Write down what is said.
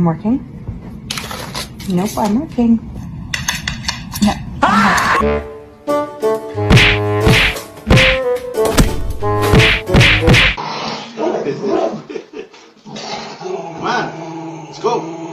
working? Nope, I'm working. No. Come on, let's go.